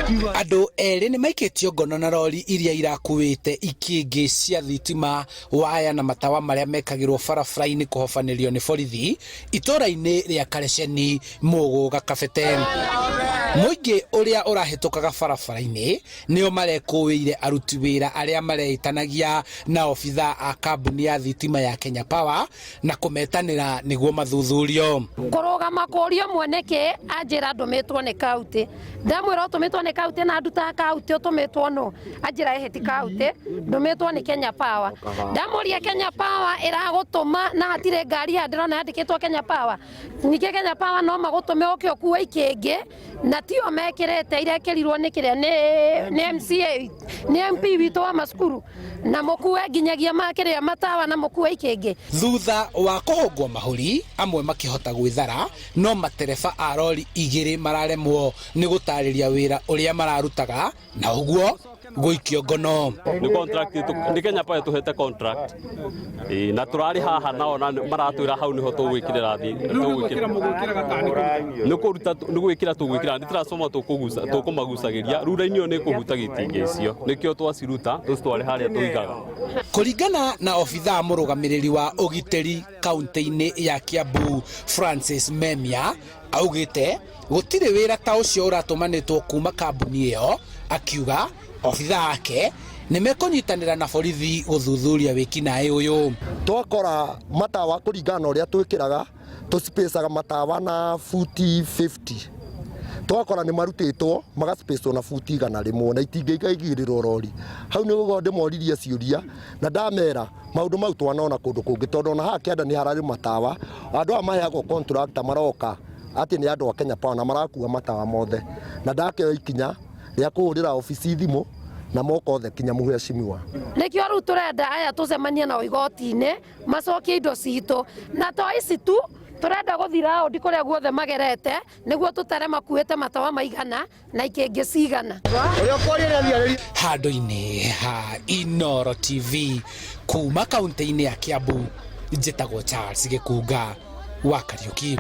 Andũ erĩ nĩ maikĩtio ngono na rori iria irakuĩte ikĩngĩ cia thitima, waya na matawa marĩa mekagĩrwo barabara-inĩ kũhobanĩrio nĩ borithi itũũra-inĩ rĩa Kareceni, Mũgũga, Kabete. Mũingĩ ũrĩa ũrahĩtũkaga barabara-inĩ nĩo marekũĩire aruti wĩra arĩa mareĩtanagia na obithaa a kambuni ya thitima ya Kenya Power na kũmetanĩra nĩguo mathuthurio. Kũrũgama kũrio mweneke anjĩra ndũmĩtwo nĩ kaunti, ndamwĩra ũtũmĩtwo nĩ kaunti na nduta kaunti ũtũmĩtwo no anjĩra eheti kaunti ndũmĩtwo nĩ Kenya Power. Ndamũria Kenya Power ĩragũtũma na hatirĩ ngari ya ndĩrona yandĩkĩtwo Kenya Power, ningĩ Kenya Power no magũtũme ũke ũkue ikĩngĩ na tio mekĩrĩte irekĩrirwo nĩ kĩrĩa nĩ MCA nĩ MP witũ wa macukuru na mũkue nginyagia makĩrĩa matawa na mũkue ikĩngĩ. Thutha wa kũhũngwo mahũri amwe makĩhota gwĩthara, no matereba a rori igĩrĩ mararemwo nĩ gũtarĩria wĩra ũrĩa mararutaga na ũguo gũikio ngono. Nĩ contract nĩ Kenya Power tuhete contract na tũrarĩ haha nao maratwĩra hau nĩho tũgwĩkĩrĩra nĩ kũruta nĩ gwĩkĩra tũgwĩkĩra nĩ transformer tũkũmagucagĩria rura-inĩ nĩ kũhuta gĩtingĩ icio nĩkĩo twaciruta tũcitware harĩa tũigaga. Kũringana na obithaa mũrũgamĩrĩri wa ũgitĩri kaunti-inĩ ya Kiambu, Francis Memia, augĩte gũtirĩ wĩra ta ũcio ũratũmanĩtwo kuma kambuni ĩyo, akiuga obithaa ake nĩ mekũnyitanĩra na borithi gũthuthuria wĩkinaĩ ũyũ. Twakora matawa kũringana na ũrĩa twĩkĩraga tũcipacaga matawa na futi 50, twakora nĩ marutĩtwo magacipacwo na futi 100 na itingĩigĩrĩrwo rori. Hau nĩ gũkorwo ndĩmoririe ciũria na ndamera maũndũ mau twanona kũndũ kũngĩ, tondũ ona haha kĩanda nĩ hararĩ matawa, andũ aya maheagwo contractor maroka atĩ nĩ andũ a Kenya Power na marakua matawa mothe, na ndakĩoya ikinya rĩa kũhũrĩra obici thimũ na moko othe kinya mũheshimiwa. Nĩkĩo rĩu tũrenda aya tũcemanie na igoti-inĩ macokie indo citũ, na to ici tu tũrenda gũthiĩ raũndi kũrĩa guothe magerete nĩguo tũtare makuĩte matawa maigana na ikĩngĩ cigana. Handũ-inĩ ha Inooro TV kuma kaunti-inĩ ya Kiambu, njĩtagwo Charles Gĩkunga wa Kariuki.